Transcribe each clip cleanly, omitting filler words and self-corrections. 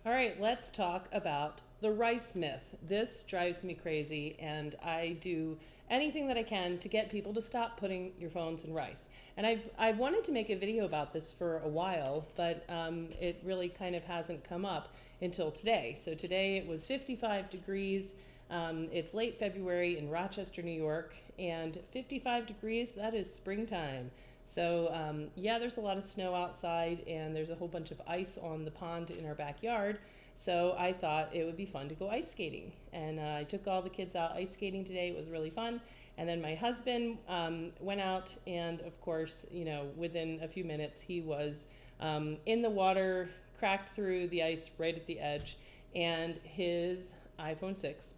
All right, let's talk about the rice myth. This drives me crazy, and I do anything that I can to get people to stop putting your phones in rice. And I've wanted to make a video about this for a while, but it really kind of hasn't come up until today. So today it was 55 degrees. It's late February in Rochester, New York, and 55 degrees, that is springtime. So yeah, there's a lot of snow outside, and there's a whole bunch of ice on the pond in our backyard. So I thought it would be fun to go ice skating. And I took all the kids out ice skating today. It was really fun. And then my husband went out, and of course, you know, within a few minutes, he was in the water, cracked through the ice right at the edge, and his iPhone 6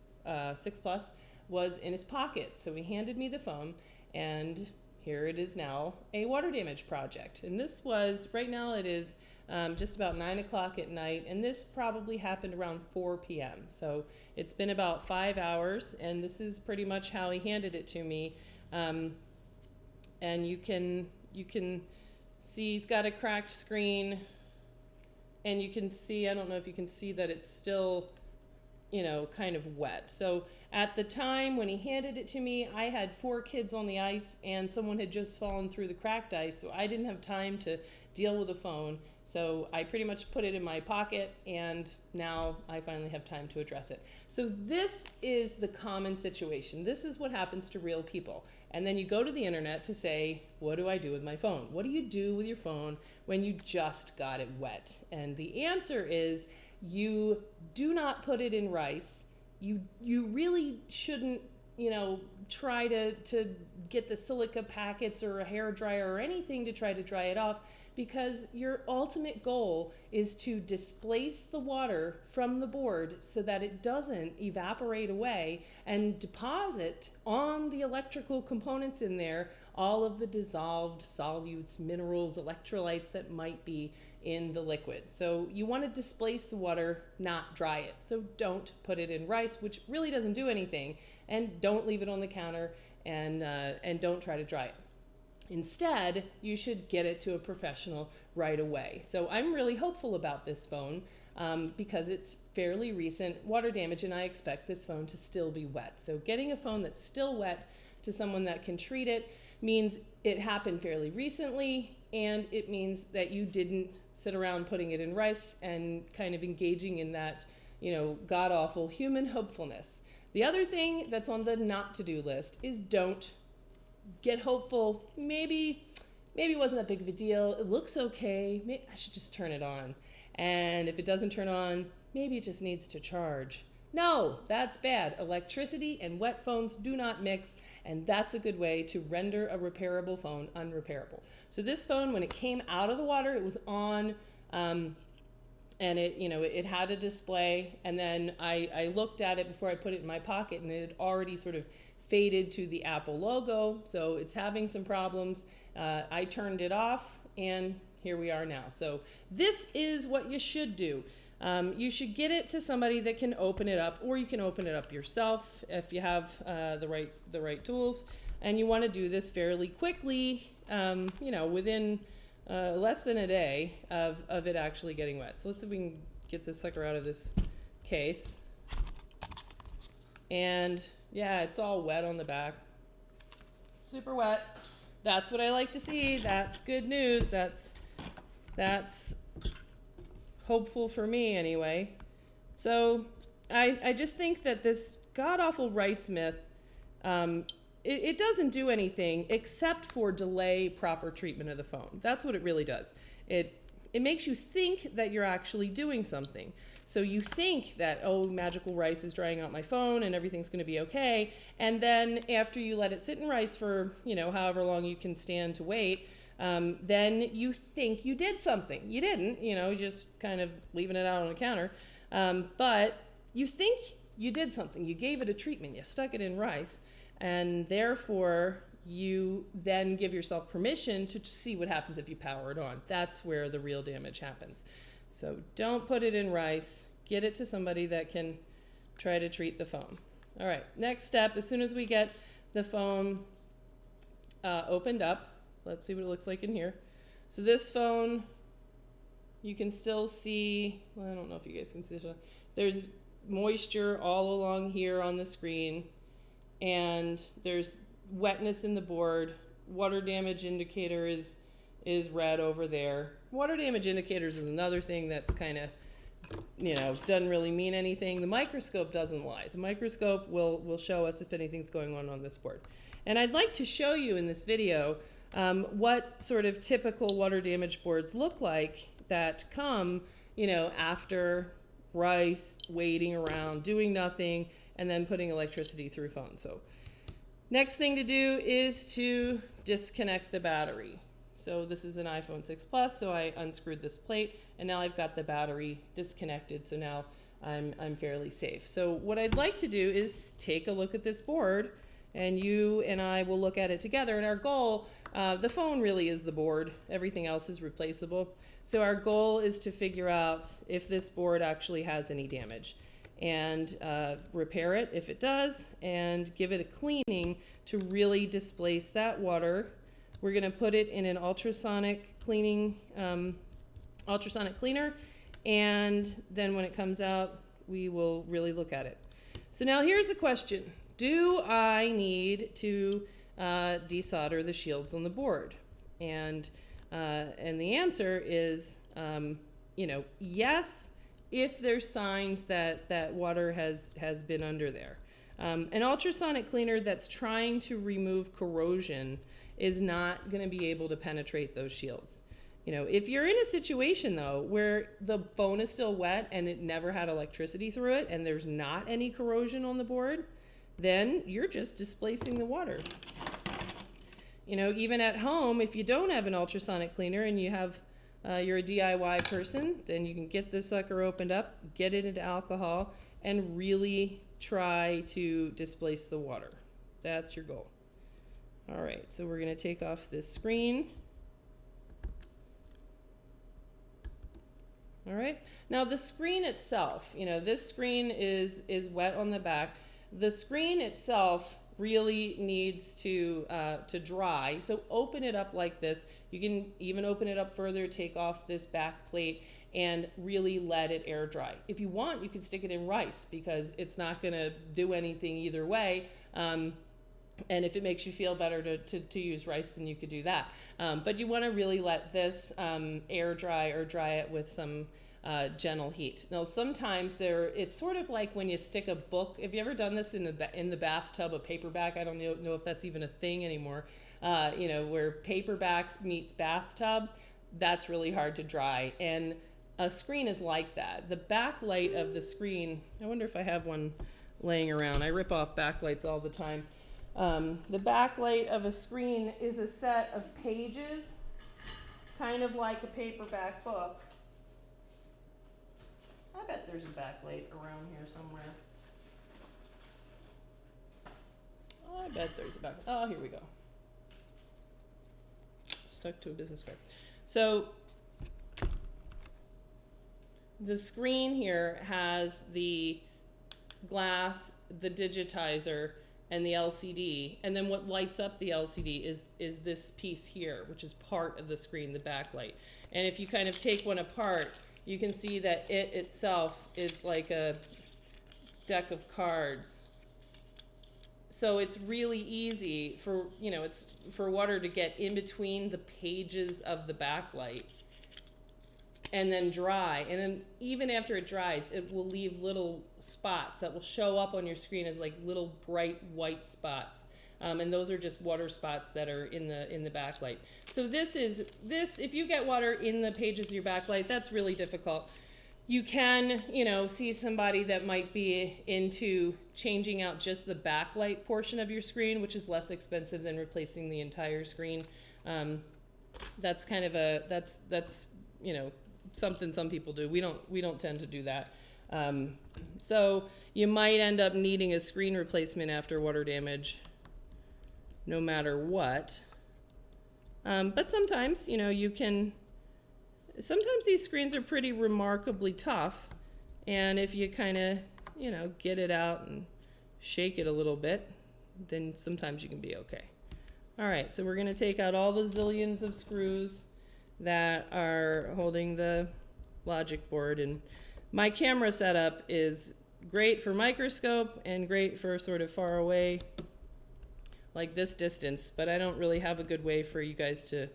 Plus was in his pocket. So he handed me the phone, and here it is now, a water damage project. And this was, right now it is just about 9 o'clock at night, and this probably happened around 4 p.m. So it's been about 5 hours, and this is pretty much how he handed it to me. And you can see he's got a cracked screen, and you can see, I don't know if you can see that it's still, you know, kind of wet. So at the time when he handed it to me, I had 4 kids on the ice, and someone had just fallen through the cracked ice, so I didn't have time to deal with the phone. So I pretty much put it in my pocket, and now I finally have time to address it. So this is the common situation. This is what happens to real people. And then you go to the internet to say, what do I do with my phone? What do you do with your phone when you just got it wet? And the answer is, you do not put it in rice. You really shouldn't, you know, try to get the silica packets or a hair dryer or anything to try to dry it off, because your ultimate goal is to displace the water from the board so that it doesn't evaporate away and deposit on the electrical components in there all of the dissolved solutes, minerals, electrolytes that might be in the liquid. So you want to displace the water, not dry it. So don't put it in rice, which really doesn't do anything, and don't leave it on the counter, and don't try to dry it. Instead, you should get it to a professional right away. So I'm really hopeful about this phone because it's fairly recent water damage, and I expect this phone to still be wet. So getting a phone that's still wet to someone that can treat it means it happened fairly recently, and it means that you didn't sit around putting it in rice and kind of engaging in that, you know, god-awful human hopefulness. The other thing that's on the not-to-do list is don't get hopeful. Maybe it wasn't that big of a deal. It looks okay. Maybe I should just turn it on. And if it doesn't turn on, maybe it just needs to charge. No, that's bad. Electricity and wet phones do not mix, and that's a good way to render a repairable phone unrepairable. So this phone, when it came out of the water, it was on, and it had a display, and then I looked at it before I put it in my pocket, and it had already sort of faded to the Apple logo, so it's having some problems. I turned it off, and here we are now. So this is what you should do. You should get it to somebody that can open it up, or you can open it up yourself if you have the right tools. And you want to do this fairly quickly, within less than a day of it actually getting wet. So let's see if we can get this sucker out of this case. And yeah, it's all wet on the back. Super wet. That's what I like to see. That's good news. That's hopeful for me anyway. So I just think that this god-awful rice myth, it doesn't do anything except for delay proper treatment of the phone. That's what it really does. It makes you think that you're actually doing something. So you think that, oh, magical rice is drying out my phone and everything's going to be okay. And then after you let it sit in rice for, however long you can stand to wait, then you think you did something. You didn't, just kind of leaving it out on the counter. But you think you did something. You gave it a treatment. You stuck it in rice. And therefore, you then give yourself permission to see what happens if you power it on. That's where the real damage happens. So don't put it in rice. Get it to somebody that can try to treat the phone. All right, next step, as soon as we get the phone opened up, let's see what it looks like in here. So this phone, you can still see, well, I don't know if you guys can see this. There's moisture all along here on the screen, and there's wetness in the board. Water damage indicator is red over there. Water damage indicators is another thing that's kind of, you know, doesn't really mean anything. The microscope doesn't lie. The microscope will show us if anything's going on this board. And I'd like to show you in this video what sort of typical water damage boards look like that come, you know, after rice, waiting around, doing nothing, and then putting electricity through phone. So next thing to do is to disconnect the battery. So this is an iPhone 6 Plus, so I unscrewed this plate, and now I've got the battery disconnected, so now I'm fairly safe. So what I'd like to do is take a look at this board, and you and I will look at it together. And our goal, the phone really is the board. Everything else is replaceable. So our goal is to figure out if this board actually has any damage, and repair it if it does, and give it a cleaning to really displace that water. We're going to put it in an ultrasonic cleaner, and then when it comes out, we will really look at it. So now here's a question. Do I need to desolder the shields on the board? And the answer is, you know, yes, if there's signs that water has been under there. An ultrasonic cleaner that's trying to remove corrosion is not going to be able to penetrate those shields. You know, if you're in a situation though where the bone is still wet and it never had electricity through it and there's not any corrosion on the board, then you're just displacing the water. You know, even at home, if you don't have an ultrasonic cleaner and you have you're a DIY person, then you can get this sucker opened up, get it into alcohol, and really try to displace the water. That's your goal. All right, so we're going to take off this screen. All right, now the screen itself, you know, this screen is wet on the back. The screen itself really needs to dry. So open it up like this. You can even open it up further, take off this back plate, and really let it air dry. If you want, you can stick it in rice because it's not going to do anything either way. And if it makes you feel better to use rice, then you could do that. But you want to really let this air dry or dry it with some gentle heat. Now, sometimes it's sort of like when you stick a book. Have you ever done this in the bathtub, a paperback? I don't know if that's even a thing anymore. You know, where paperbacks meets bathtub, that's really hard to dry. And a screen is like that. The backlight of the screen, I wonder if I have one laying around. I rip off backlights all the time. The backlight of a screen is a set of pages, kind of like a paperback book. I bet there's a backlight around here somewhere. Oh, I bet there's a backlight. Oh, here we go. Stuck to a business card. So the screen here has the glass, the digitizer, and the LCD, and then what lights up the LCD is this piece here, which is part of the screen, the backlight. And if you kind of take one apart, you can see that it itself is like a deck of cards. So it's really easy for, you know, it's for water to get in between the pages of the backlight and then dry. And then even after it dries, it will leave little spots that will show up on your screen as like little bright white spots. And those are just water spots that are in the backlight. So if you get water in the pages of your backlight, that's really difficult. You can, you know, see somebody that might be into changing out just the backlight portion of your screen, which is less expensive than replacing the entire screen. That's kind of that's you know, something some people do. We don't tend to do that. So you might end up needing a screen replacement after water damage, no matter what. But sometimes, you know, sometimes these screens are pretty remarkably tough, and if you kind of, you know, get it out and shake it a little bit, then sometimes you can be okay. All right, so we're going to take out all the zillions of screws that are holding the logic board, and my camera setup is great for microscope and great for sort of far away, like this distance, but I don't really have a good way for you guys to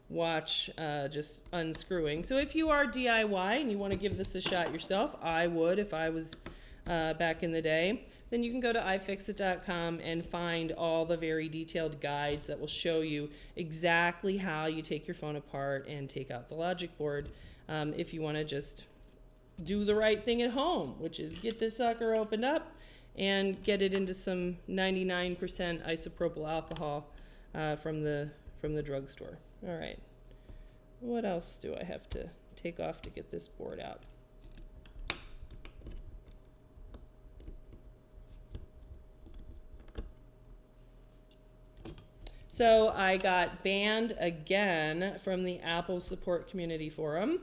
watch just unscrewing. So if you are DIY and you want to give this a shot yourself, I would if I was back in the day, then you can go to ifixit.com and find all the very detailed guides that will show you exactly how you take your phone apart and take out the logic board if you want to just do the right thing at home, which is get this sucker opened up and get it into some 99% isopropyl alcohol from the drugstore. All right, what else do I have to take off to get this board out? So I got banned again from the Apple Support Community Forum.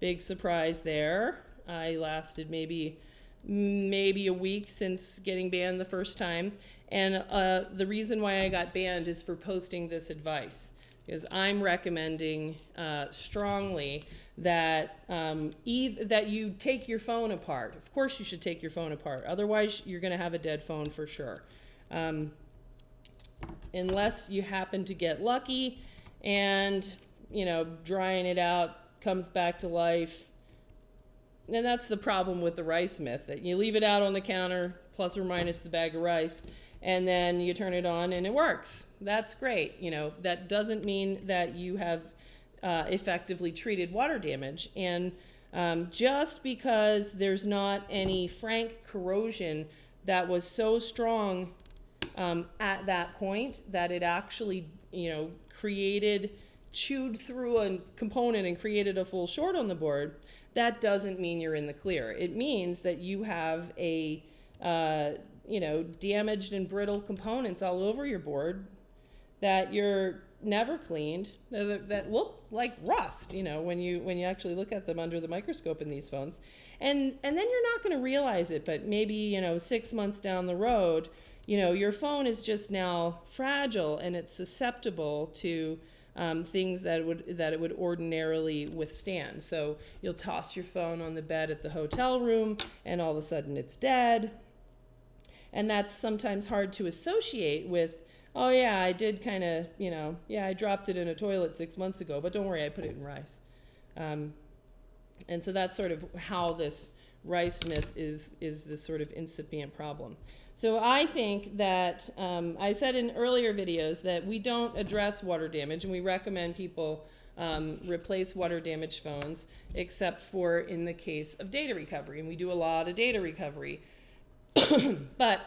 Big surprise there. I lasted maybe a week since getting banned the first time. And the reason why I got banned is for posting this advice. Because I'm recommending strongly that that you take your phone apart. Of course you should take your phone apart. Otherwise you're going to have a dead phone for sure. Unless you happen to get lucky and, you know, drying it out comes back to life. And that's the problem with the rice myth, that you leave it out on the counter, plus or minus the bag of rice, and then you turn it on and it works. That's great. You know, that doesn't mean that you have effectively treated water damage. And just because there's not any frank corrosion that was so strong at that point that it actually, you know, chewed through a component and created a full short on the board, that doesn't mean you're in the clear. It means that you have a, you know, damaged and brittle components all over your board that you're never cleaned, that look like rust, you know, when you actually look at them under the microscope in these phones. And then you're not going to realize it, but maybe, you know, 6 months down the road, you know, your phone is just now fragile and it's susceptible to things that it would ordinarily withstand. So you'll toss your phone on the bed at the hotel room and all of a sudden it's dead. And that's sometimes hard to associate with, oh yeah, I did kind of, you know, yeah, I dropped it in a toilet 6 months ago, but don't worry, I put it in rice. And so that's sort of how this rice myth is this sort of incipient problem. So I think that, I said in earlier videos that we don't address water damage, and we recommend people replace water damaged phones, except for in the case of data recovery, and we do a lot of data recovery. But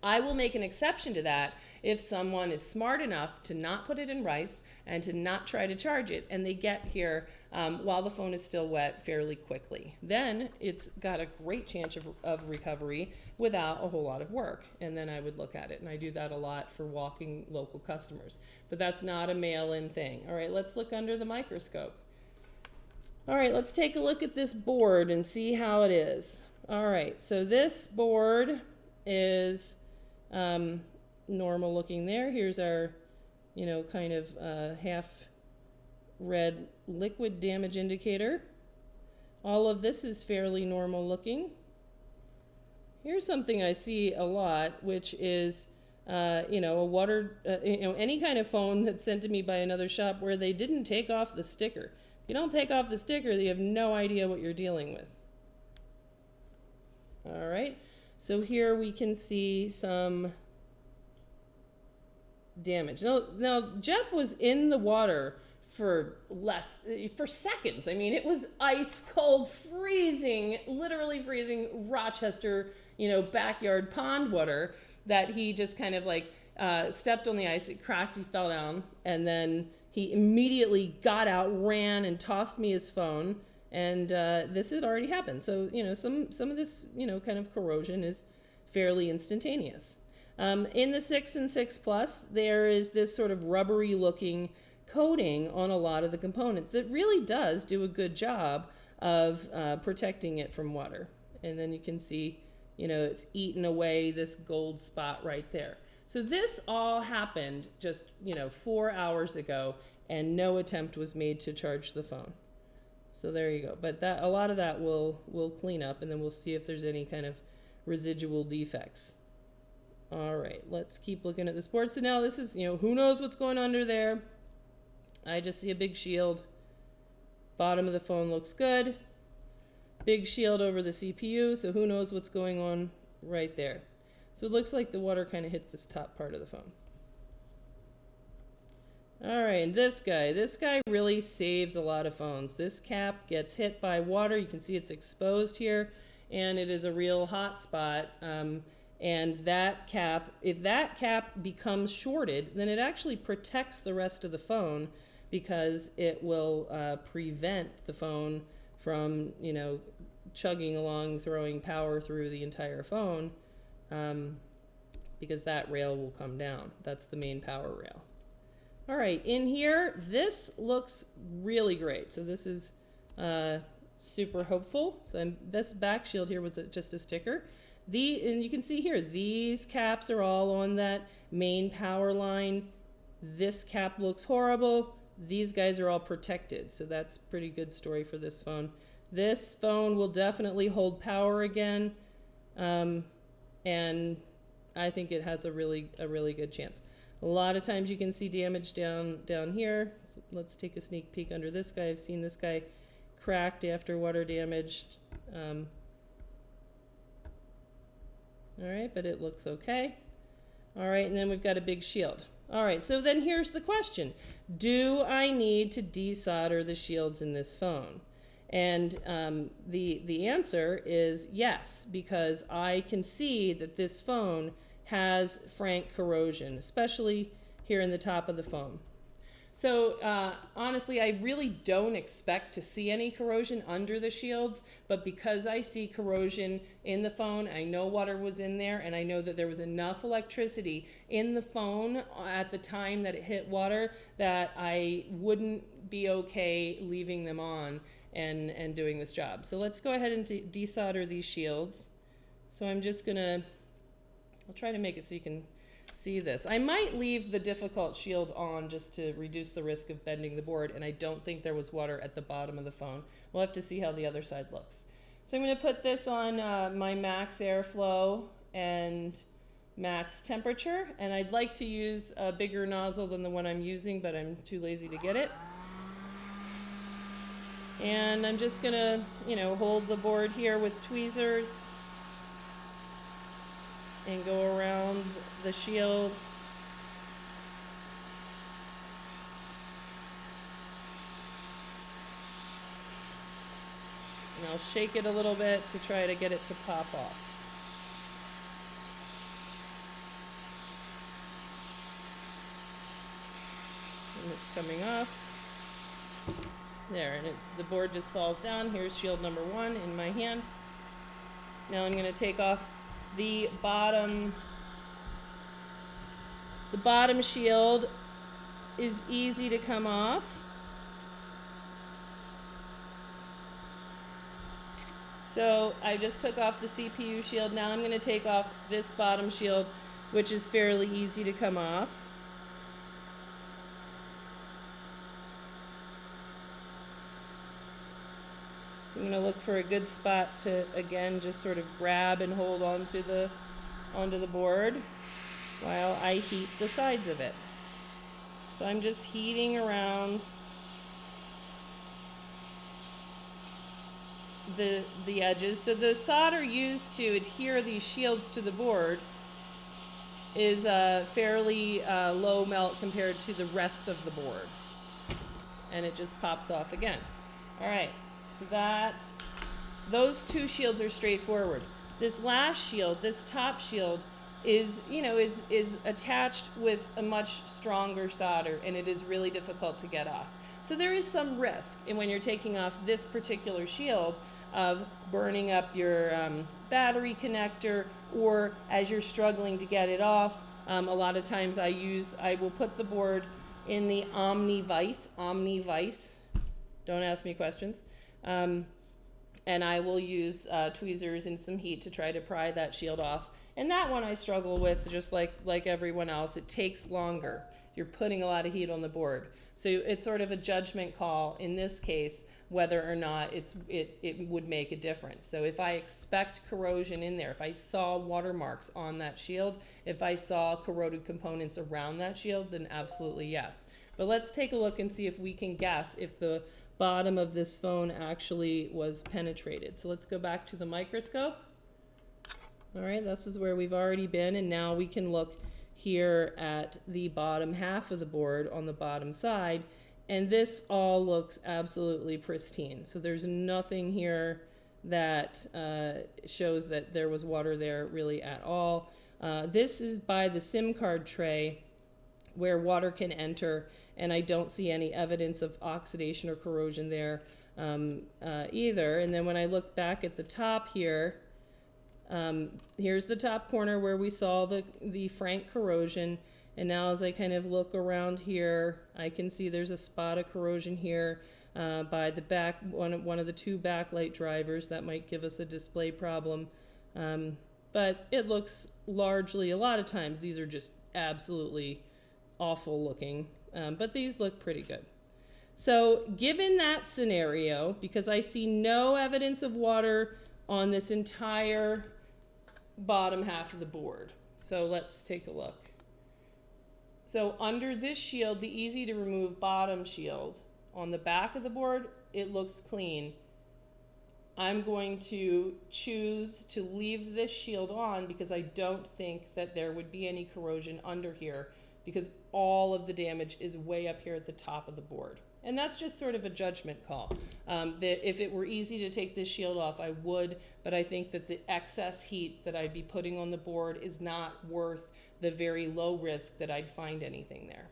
I will make an exception to that if someone is smart enough to not put it in rice and to not try to charge it, and they get here while the phone is still wet fairly quickly. Then it's got a great chance of recovery without a whole lot of work. And then I would look at it, and I do that a lot for walking local customers. But that's not a mail-in thing. All right, let's look under the microscope. All right, let's take a look at this board and see how it is. All right, so this board is normal looking there. Here's our, you know, kind of half red liquid damage indicator. All of this is fairly normal looking. Here's something I see a lot, which is, you know, a water, you know, any kind of phone that's sent to me by another shop where they didn't take off the sticker. If you don't take off the sticker, you have no idea what you're dealing with. All right, so here we can see some damage. Now Jeff was in the water for seconds. I mean, it was ice cold, freezing, literally freezing Rochester, you know, backyard pond water that he just kind of like stepped on the ice, it cracked, he fell down, and then he immediately got out, ran, and tossed me his phone. And this had already happened. So, you know, some of this, you know, kind of corrosion is fairly instantaneous. In the 6 and 6 Plus, there is this sort of rubbery looking coating on a lot of the components that really does do a good job of protecting it from water. And then you can see, you know, it's eaten away this gold spot right there. So this all happened just, you know, 4 hours ago, and no attempt was made to charge the phone. So there you go. But that, a lot of that will clean up, and then we'll see if there's any kind of residual defects. All right, let's keep looking at this board. So now this is, who knows what's going under there. I just see a big shield. Bottom of the phone looks good. Big shield over the CPU, so who knows what's going on right there. So it looks like the water kind of hit this top part of the phone. All right, and this guy really saves a lot of phones. This cap gets hit by water. You can see it's exposed here, and it is a real hot spot. And that cap, if that cap becomes shorted, then it actually protects the rest of the phone, because it will prevent the phone from, chugging along, throwing power through the entire phone, because that rail will come down. That's the main power rail. All right, in here, this looks really great. So this is super hopeful. So this back shield here was just a sticker. And you can see here, these caps are all on that main power line. This cap looks horrible. These guys are all protected, so that's a pretty good story for this phone. This phone will definitely hold power again, and I think it has a really good chance. A lot of times you can see damage down here. So let's take a sneak peek under this guy. I've seen this guy cracked after water damage. All right, but it looks okay. All right, and then we've got a big shield. All right, so then here's the question. Do I need to desolder the shields in this phone? And the answer is yes, because I can see that this phone has frank corrosion, especially here in the top of the phone. So honestly, I really don't expect to see any corrosion under the shields, but because I see corrosion in the phone, I know water was in there, and I know that there was enough electricity in the phone at the time that it hit water that I wouldn't be okay leaving them on and doing this job. So let's go ahead and desolder these shields. So I'm just gonna, I'll try to make it so you can see this. I might leave the difficult shield on just to reduce the risk of bending the board, and I don't think there was water at the bottom of the phone. We'll have to see how the other side looks. So I'm going to put this on my max airflow and max temperature, and I'd like to use a bigger nozzle than the one I'm using, but I'm too lazy to get it. And I'm just going to, hold the board here with tweezers and go around the shield. And I'll shake it a little bit to try to get it to pop off. And it's coming off. There, and the board just falls down. Here's shield number 1 in my hand. Now I'm going to take off the bottom shield. Is easy to come off. So I just took off the CPU shield. Now I'm going to take off this bottom shield, which is fairly easy to come off. So I'm going to look for a good spot to, again, just sort of grab and hold onto the board while I heat the sides of it. So I'm just heating around the edges. So the solder used to adhere these shields to the board is fairly low melt compared to the rest of the board. And it just pops off again. All right. So those two shields are straightforward. This last shield, this top shield, is attached with a much stronger solder, and it is really difficult to get off. So there is some risk when you're taking off this particular shield of burning up your battery connector, or as you're struggling to get it off. A lot of times I will put the board in the Omni vise. Don't ask me questions. And I will use tweezers and some heat to try to pry that shield off. And that one I struggle with, just like everyone else. It takes longer. You're putting a lot of heat on the board. So it's sort of a judgment call in this case whether or not it would make a difference. So if I expect corrosion in there, if I saw watermarks on that shield, if I saw corroded components around that shield, then absolutely yes. But let's take a look and see if we can guess if the bottom of this phone actually was penetrated. So let's go back to the microscope. All right, this is where we've already been, and now we can look here at the bottom half of the board on the bottom side, and this all looks absolutely pristine. So there's nothing here that shows that there was water there really at all. This is by the SIM card tray where water can enter, and I don't see any evidence of oxidation or corrosion there either. And then when I look back at the top here, here's the top corner where we saw the frank corrosion. And now as I kind of look around here, I can see there's a spot of corrosion here by the back, one of the two backlight drivers. That might give us a display problem. But it looks largely, a lot of times, these are just absolutely awful looking. But these look pretty good. So given that scenario, because I see no evidence of water on this entire bottom half of the board. So let's take a look. So under this shield, the easy to remove bottom shield, on the back of the board, it looks clean. I'm going to choose to leave this shield on because I don't think that there would be any corrosion under here, because all of the damage is way up here at the top of the board. And that's just sort of a judgment call. That if it were easy to take this shield off, I would, but I think that the excess heat that I'd be putting on the board is not worth the very low risk that I'd find anything there.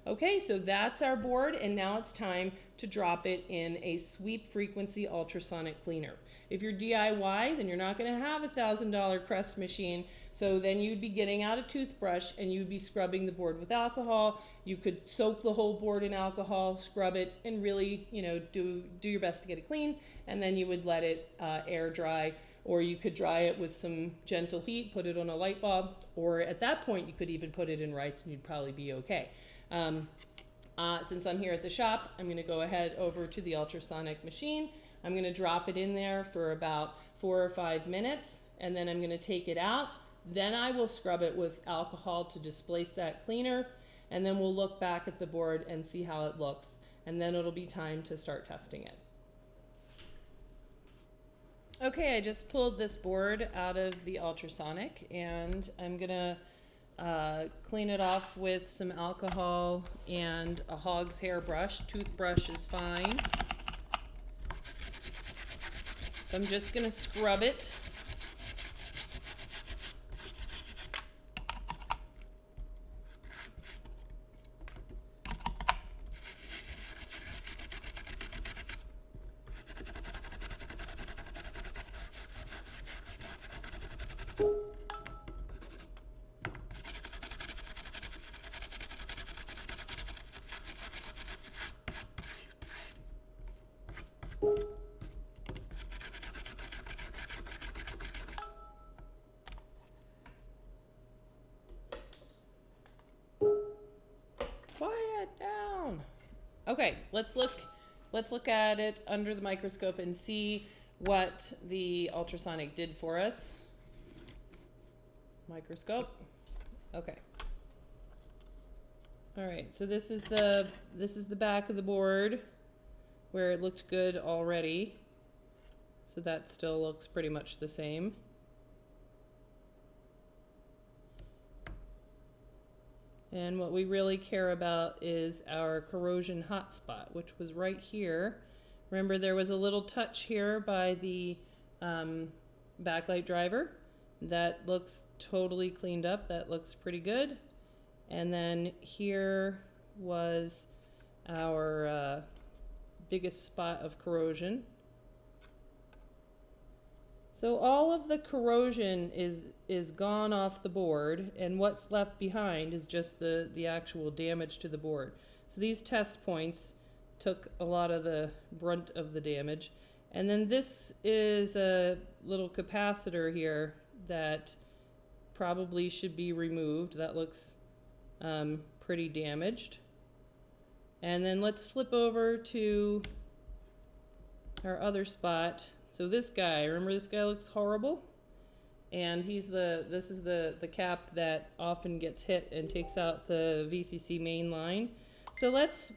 Okay, so that's our board, and now it's time to drop it in a sweep frequency ultrasonic cleaner. If you're DIY, then you're not going to have a $1,000 Crest machine, so then you'd be getting out a toothbrush and you'd be scrubbing the board with alcohol. You could soak the whole board in alcohol, scrub it, and really, do your best to get it clean, and then you would let it air dry, or you could dry it with some gentle heat, put it on a light bulb, or at that point you could even put it in rice and you'd probably be okay. Since I'm here at the shop, I'm going to go ahead over to the ultrasonic machine. I'm going to drop it in there for about 4 or 5 minutes, and then I'm going to take it out. Then I will scrub it with alcohol to displace that cleaner, and then we'll look back at the board and see how it looks, and then it'll be time to start testing it. Okay, I just pulled this board out of the ultrasonic, and I'm going to clean it off with some alcohol and a hog's hair brush. Toothbrush is fine. So I'm just going to scrub it. Quiet down. Okay, let's look at it under the microscope and see what the ultrasonic did for us. Microscope. Okay. All right, so this is the back of the board where it looked good already. So that still looks pretty much the same. And what we really care about is our corrosion hotspot, which was right here. Remember, there was a little touch here by the backlight driver. That looks totally cleaned up. That looks pretty good. And then here was our biggest spot of corrosion. So all of the corrosion is gone off the board, and what's left behind is just the actual damage to the board. So these test points took a lot of the brunt of the damage. And then this is a little capacitor here that probably should be removed. That looks pretty damaged. And then let's flip over to our other spot. So this guy, remember this guy looks horrible? And this is the cap that often gets hit and takes out the VCC main line. So let's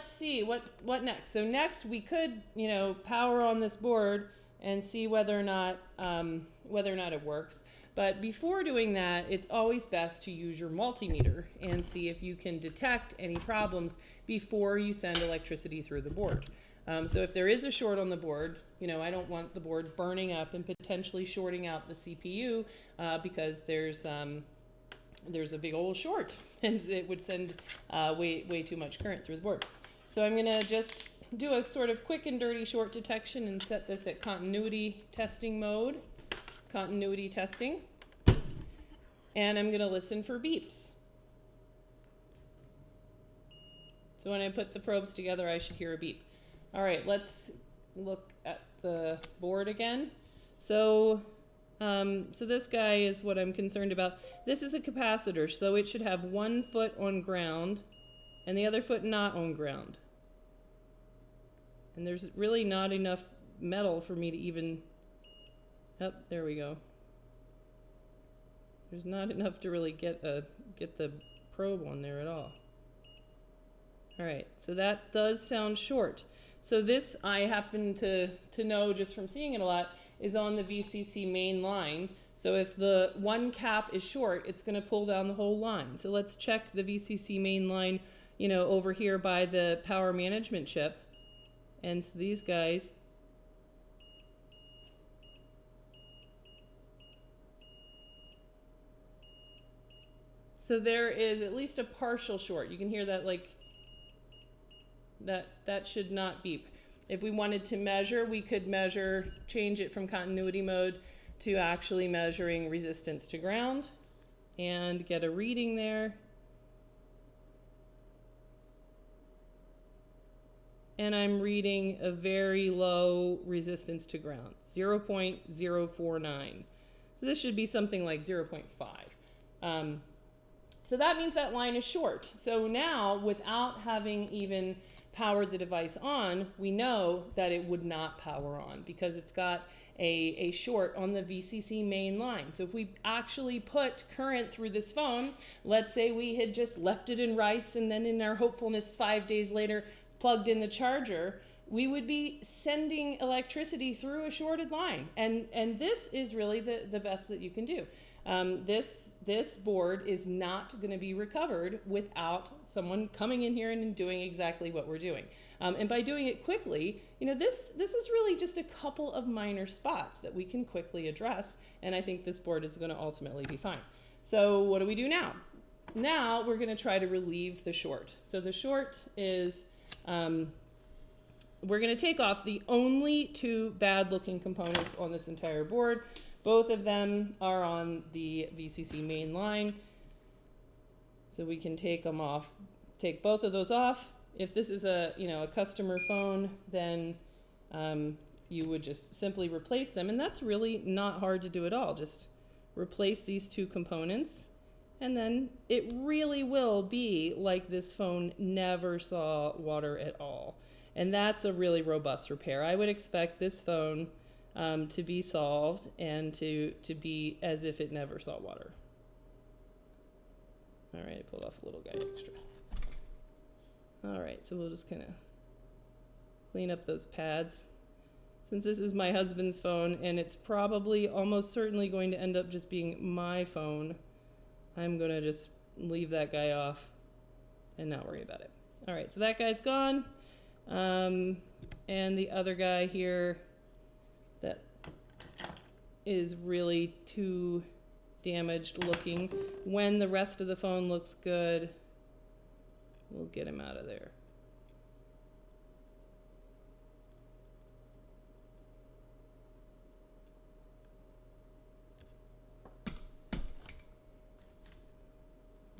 see what next. So next we could, you know, power on this board and see whether or not it works. But before doing that, it's always best to use your multimeter and see if you can detect any problems before you send electricity through the board. So if there is a short on the board, you know, I don't want the board burning up and potentially shorting out the CPU because there's a big old short and it would send way too much current through the board. So I'm gonna just do a sort of quick and dirty short detection and set this at continuity testing mode. Continuity testing. And I'm gonna listen for beeps. So when I put the probes together, I should hear a beep. All right, let's look at the board again. So this guy is what I'm concerned about. This is a capacitor, so it should have 1 foot on ground and the other foot not on ground. And there's really not enough metal for me to even, oh, there we go. There's not enough to really get the probe on there at all. All right, so that does sound short. So this, I happen to know just from seeing it a lot, is on the VCC main line. So if the one cap is short, it's going to pull down the whole line. So let's check the VCC main line, you know, over here by the power management chip. And so these guys, so there is at least a partial short. You can hear that, like, that should not beep. If we wanted to measure, we could measure, change it from continuity mode to actually measuring resistance to ground and get a reading there. And I'm reading a very low resistance to ground, 0.049. So this should be something like 0.5. So that means that line is short. So now, without having even powered the device on, we know that it would not power on because it's got a short on the VCC main line. So if we actually put current through this phone, let's say we had just left it in rice and then in our hopefulness 5 days later plugged in the charger, we would be sending electricity through a shorted line. And this is really the best that you can do. This board is not going to be recovered without someone coming in here and doing exactly what we're doing. And by doing it quickly, you know, this is really just a couple of minor spots that we can quickly address, and I think this board is going to ultimately be fine. So what do we do now? Now we're going to try to relieve the short. So the short is, we're going to take off the only two bad-looking components on this entire board. Both of them are on the VCC main line. So we can take them off, take both of those off. If this is a customer phone, then you would just simply replace them. And that's really not hard to do at all. Just replace these two components. And then it really will be like this phone never saw water at all. And that's a really robust repair. I would expect this phone to be solved and to be as if it never saw water. All right, I pulled off a little guy extra. All right, so we'll just kind of clean up those pads. Since this is my husband's phone and it's probably almost certainly going to end up just being my phone, I'm going to just leave that guy off and not worry about it. All right, so that guy's gone. And the other guy here that is really too damaged looking. When the rest of the phone looks good, we'll get him out of there.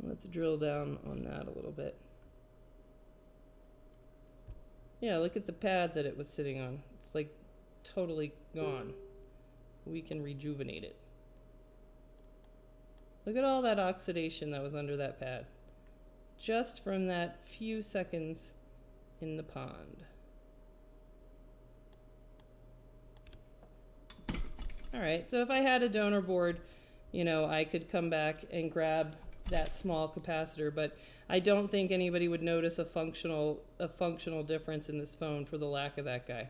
Let's drill down on that a little bit. Yeah, look at the pad that it was sitting on. It's like totally gone. We can rejuvenate it. Look at all that oxidation that was under that pad. just from that few seconds in the pond. All right, so if I had a donor board, you know, I could come back and grab that small capacitor, but I don't think anybody would notice a functional difference in this phone for the lack of that guy.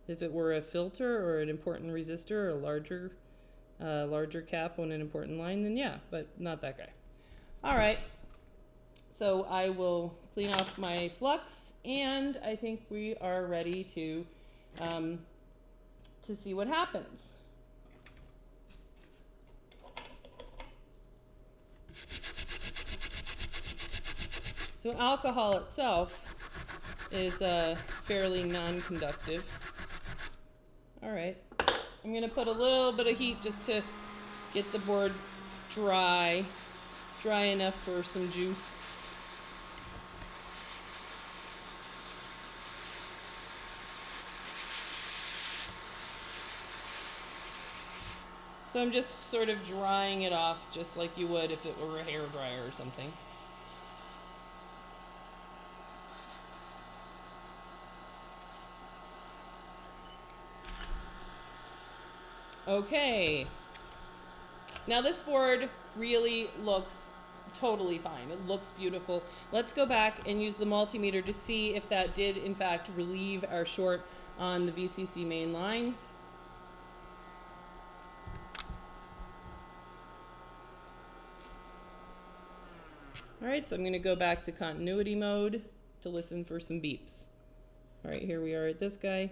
If it were a filter or an important resistor or a larger cap on an important line, then yeah, but not that guy. All right, so I will clean off my flux, and I think we are ready to see what happens. So alcohol itself is fairly non-conductive. All right, I'm gonna put a little bit of heat just to get the board dry enough for some juice. So I'm just sort of drying it off just like you would if it were a hair dryer or something. Okay. Now this board really looks totally fine. It looks beautiful. Let's go back and use the multimeter to see if that did in fact relieve our short on the VCC main line. All right, so I'm going to go back to continuity mode to listen for some beeps. All right, here we are at this guy.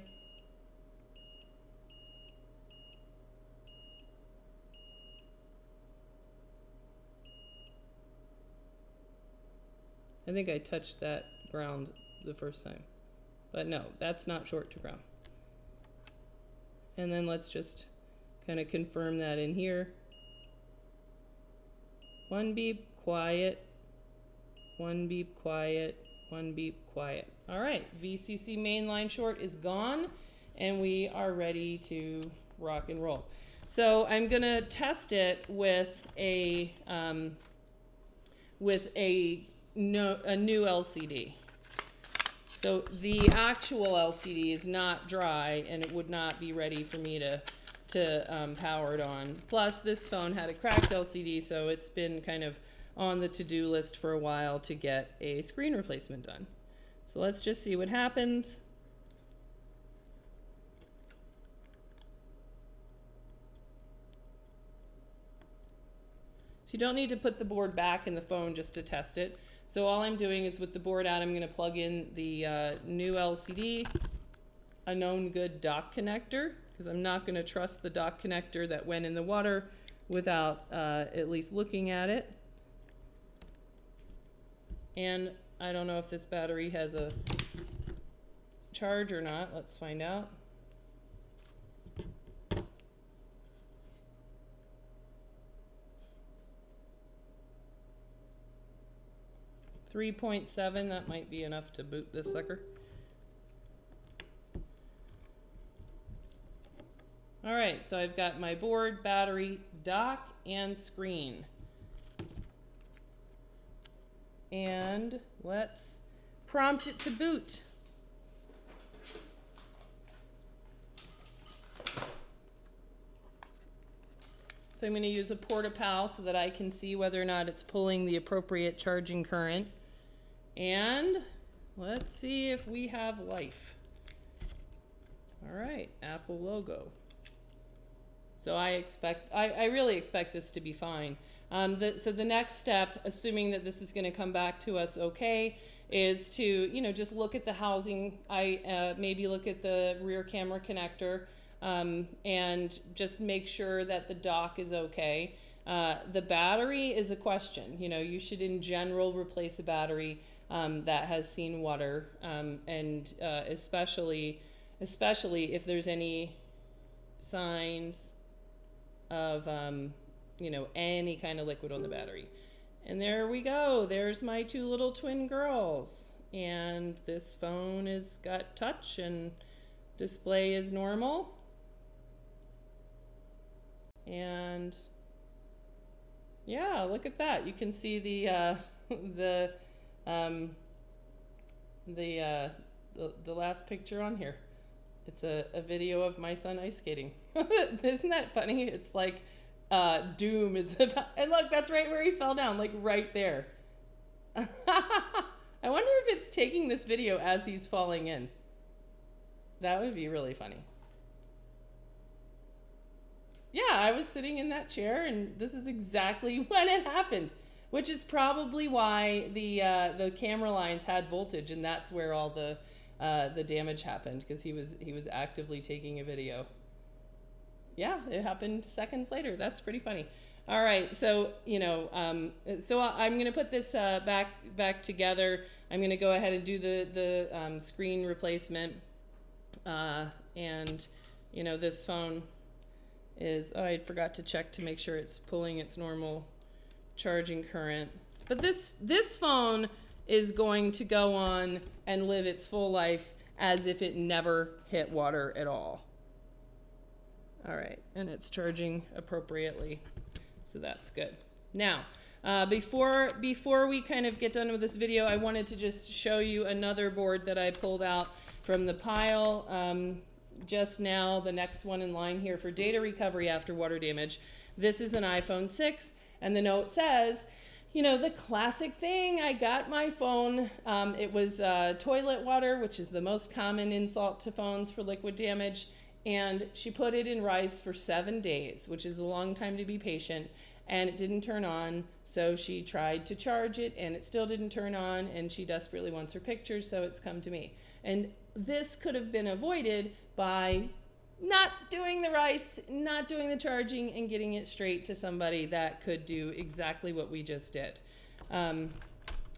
I think I touched that ground the first time, but no, that's not short to ground. And then let's just kind of confirm that in here. One beep, quiet. One beep, quiet. One beep, quiet. All right, VCC mainline short is gone, and we are ready to rock and roll. So I'm gonna test it with a new LCD. So the actual LCD is not dry, and it would not be ready for me to power it on. Plus, this phone had a cracked LCD, so it's been kind of on the to-do list for a while to get a screen replacement done. So let's just see what happens. So you don't need to put the board back in the phone just to test it. So all I'm doing is with the board out, I'm going to plug in the new LCD, a known good dock connector, because I'm not going to trust the dock connector that went in the water without at least looking at it. And I don't know if this battery has a charge or not. Let's find out. .7, that might be enough to boot this sucker. All right, so I've got my board, battery, dock, and screen. And let's prompt it to boot. So I'm going to use a porta-pal so that I can see whether or not it's pulling the appropriate charging current. And let's see if we have life. All right, Apple logo. So I really expect this to be fine. So the next step, assuming that this is going to come back to us okay, is to just look at the housing. Maybe look at the rear camera connector and just make sure that the dock is okay. The battery is a question. You should in general replace a battery that has seen water, and especially if there's any signs of any kind of liquid on the battery. And there we go. There's my two little twin girls. And this phone has got touch and display is normal. And Yeah, look at that. You can see the um, the last picture on here. It's a video of my son ice skating. Isn't that funny? It's like doom is about, and look, that's right where he fell down, like right there. I wonder if it's taking this video as he's falling in. That would be really funny. Yeah, I was sitting in that chair, and this is exactly when it happened, which is probably why the camera lines had voltage, and that's where all the damage happened, because he was actively taking a video. Yeah, it happened seconds later. That's pretty funny. All right, so so I'm gonna put this back together. I'm gonna go ahead and do the screen replacement, and this phone is, oh, I forgot to check to make sure it's pulling its normal charging current. But this phone is going to go on and live its full life as if it never hit water at all. All right, and it's charging appropriately, so that's good. Now, before we kind of get done with this video, I wanted to just show you another board that I pulled out from the pile just now, the next one in line here for data recovery after water damage. This is an iPhone 6, and the note says, the classic thing, I got my phone, it was toilet water, which is the most common insult to phones for liquid damage, and she put it in rice for 7 days, which is a long time to be patient, and it didn't turn on, so she tried to charge it, and it still didn't turn on, and she desperately wants her pictures, so it's come to me. And this could have been avoided by not doing the rice, not doing the charging, and getting it straight to somebody that could do exactly what we just did.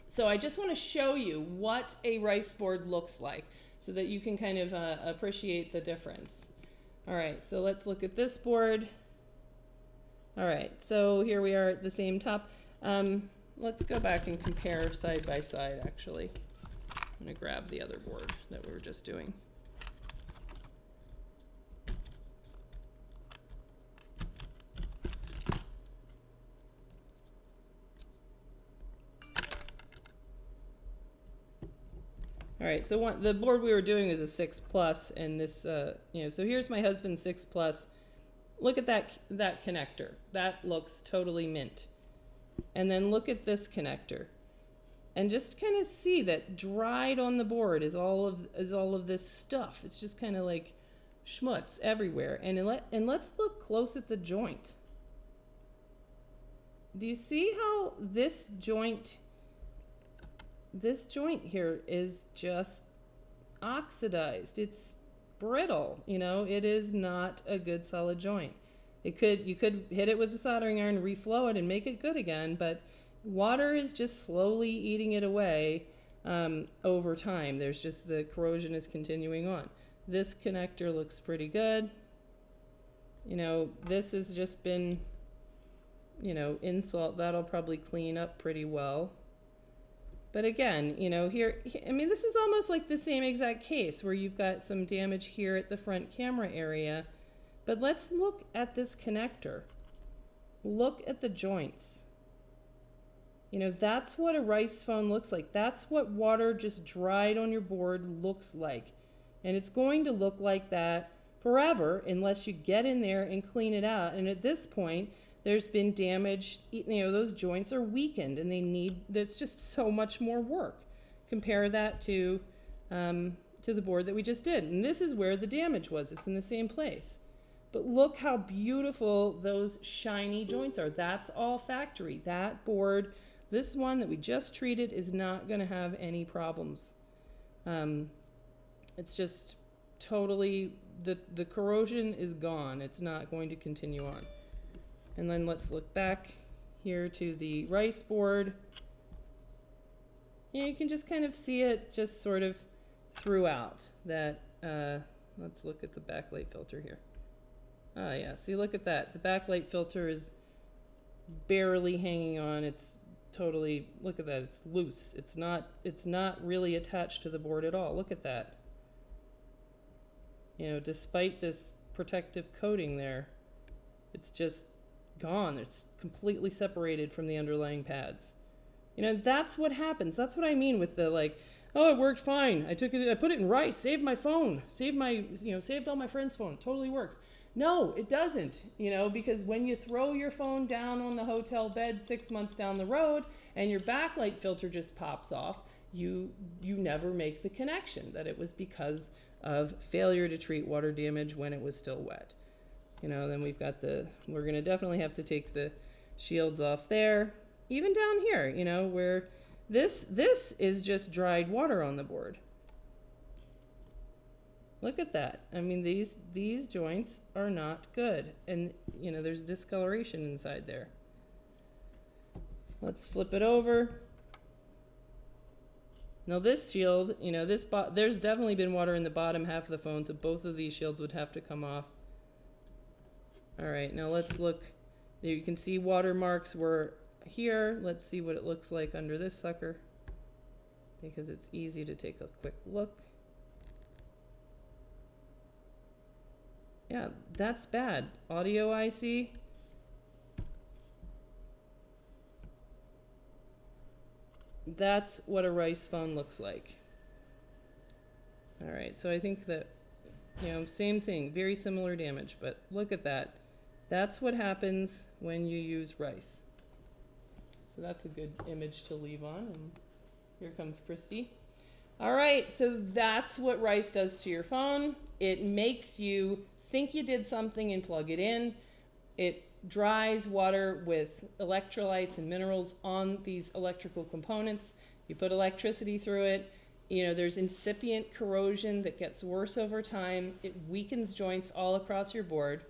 So I just want to show you what a rice board looks like so that you can kind of appreciate the difference. All right, so let's look at this board. All right, so here we are at the same top. Let's go back and compare side by side, actually. I'm going to grab the other board that we were just doing. All right, so the board we were doing is a 6 Plus, and this, so here's my husband's 6 Plus. Look at that connector. That looks totally mint. And then look at this connector. And just kind of see that dried on the board is all of this stuff. It's just kind of like schmutz everywhere. And let's look close at the joint. Do you see how this joint here is just oxidized? It's brittle, it is not a good solid joint. You could hit it with a soldering iron, reflow it, and make it good again, but water is just slowly eating it away over time. There's just, the corrosion is continuing on. This connector looks pretty good. This has just been, insult. That'll probably clean up pretty well. But again, here, I mean, this is almost like the same exact case where you've got some damage here at the front camera area. But let's look at this connector. Look at the joints. That's what a rice phone looks like. That's what water just dried on your board looks like. And it's going to look like that forever unless you get in there and clean it out. And at this point, there's been damage, those joints are weakened, and there's just so much more work. Compare that to the board that we just did. And this is where the damage was. It's in the same place. But look how beautiful those shiny joints are. That's all factory. That board, this one that we just treated, is not going to have any problems. It's just totally, the corrosion is gone. It's not going to continue on. And then let's look back here to the rice board. You can just kind of see it just sort of throughout that. Let's look at the backlight filter here. Oh yeah, see, look at that. The backlight filter is barely hanging on. It's totally, look at that, it's loose. It's not really attached to the board at all. Look at that. Despite this protective coating there, it's just gone. It's completely separated from the underlying pads. You know, that's what happens. That's what I mean with the like, oh, it worked fine. I put it in rice, saved my phone, saved all my friends' phone. It totally works. No, it doesn't, because when you throw your phone down on the hotel bed 6 months down the road and your backlight filter just pops off, you never make the connection that it was because of failure to treat water damage when it was still wet. Then we've got we're going to definitely have to take the shields off there. Even down here, where this is just dried water on the board. Look at that. I mean, these joints are not good. And, there's discoloration inside there. Let's flip it over. Now this shield, there's definitely been water in the bottom half of the phone, so both of these shields would have to come off. All right, now let's look. There you can see watermarks were here. Let's see what it looks like under this sucker, because it's easy to take a quick look. Yeah, that's bad. Audio IC. That's what a rice phone looks like. All right, so I think that, same thing, very similar damage, but look at that. That's what happens when you use rice. So that's a good image to leave on, and here comes Christy. All right, so that's what rice does to your phone. It makes you think you did something and plug it in. It dries water with electrolytes and minerals on these electrical components. You put electricity through it. There's incipient corrosion that gets worse over time. It weakens joints all across your board,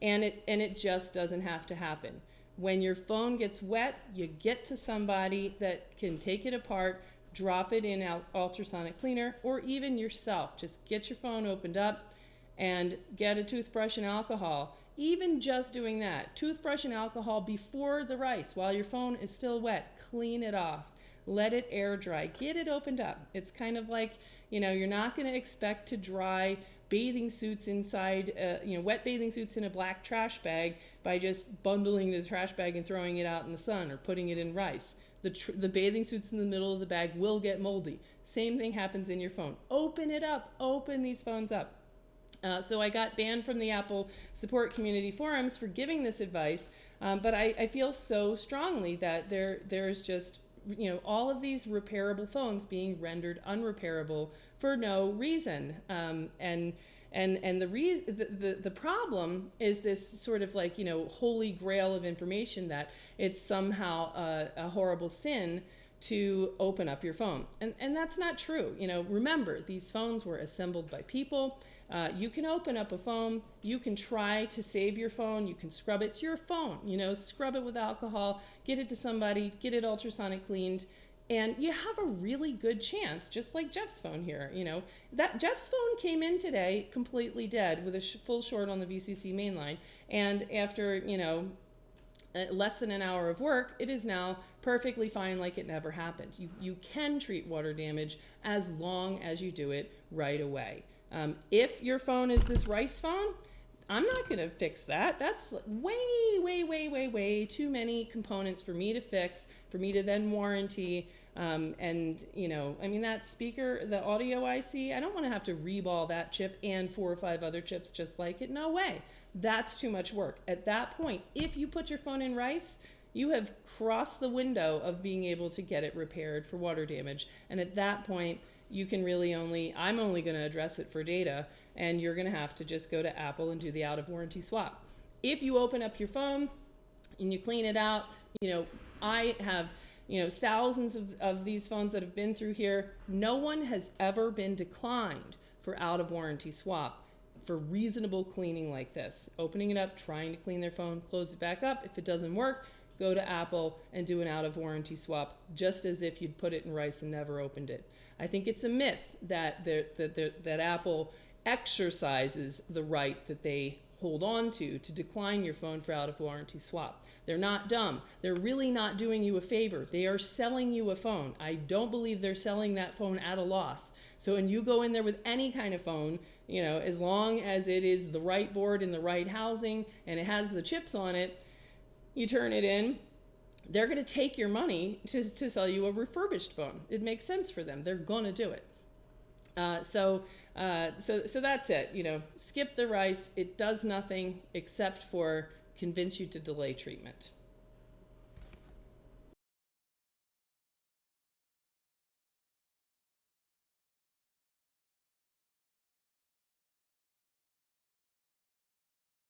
and it just doesn't have to happen. When your phone gets wet, you get to somebody that can take it apart, drop it in ultrasonic cleaner, or even yourself. Just get your phone opened up and get a toothbrush and alcohol. Even just doing that, toothbrush and alcohol before the rice while your phone is still wet, clean it off, let it air dry, get it opened up. It's kind of like, you're not going to expect to dry bathing suits inside, wet bathing suits in a black trash bag by just bundling the trash bag and throwing it out in the sun or putting it in rice. The bathing suits in the middle of the bag will get moldy. Same thing happens in your phone. Open it up, open these phones up. So I got banned from the Apple support community forums for giving this advice, but I feel so strongly that there's just, all of these repairable phones being rendered unrepairable for no reason. And the problem is this sort of like, holy grail of information that it's somehow a horrible sin to open up your phone. And that's not true. Remember, these phones were assembled by people. You can open up a phone, you can try to save your phone, you can scrub it. It's your phone, scrub it with alcohol, get it to somebody, get it ultrasonic cleaned, and you have a really good chance, just like Jeff's phone here. That Jeff's phone came in today completely dead with a full short on the VCC mainline, and after, less than an hour of work, it is now perfectly fine, like it never happened. You can treat water damage as long as you do it right away. If your phone is this rice phone, I'm not going to fix that. That's way too many components for me to fix, for me to then warranty. That speaker, the audio IC, I don't want to have to reball that chip and 4 or 5 other chips just like it. No way. That's too much work. At that point, if you put your phone in rice, you have crossed the window of being able to get it repaired for water damage. And at that point, you can really I'm only going to address it for data, and you're going to have to just go to Apple and do the out of warranty swap. If you open up your phone and you clean it out, I have, thousands of these phones that have been through here. No one has ever been declined for out of warranty swap for reasonable cleaning like this. Opening it up, trying to clean their phone, close it back up. If it doesn't work, go to Apple and do an out of warranty swap, just as if you'd put it in rice and never opened it. I think it's a myth that Apple exercises the right that they hold on to decline your phone for out of warranty swap. They're not dumb. They're really not doing you a favor. They are selling you a phone. I don't believe they're selling that phone at a loss. So when you go in there with any kind of phone, as long as it is the right board in the right housing and it has the chips on it, you turn it in, they're going to take your money to sell you a refurbished phone. It makes sense for them. They're going to do it. So that's it. You know, skip the rice. It does nothing except for convince you to delay treatment.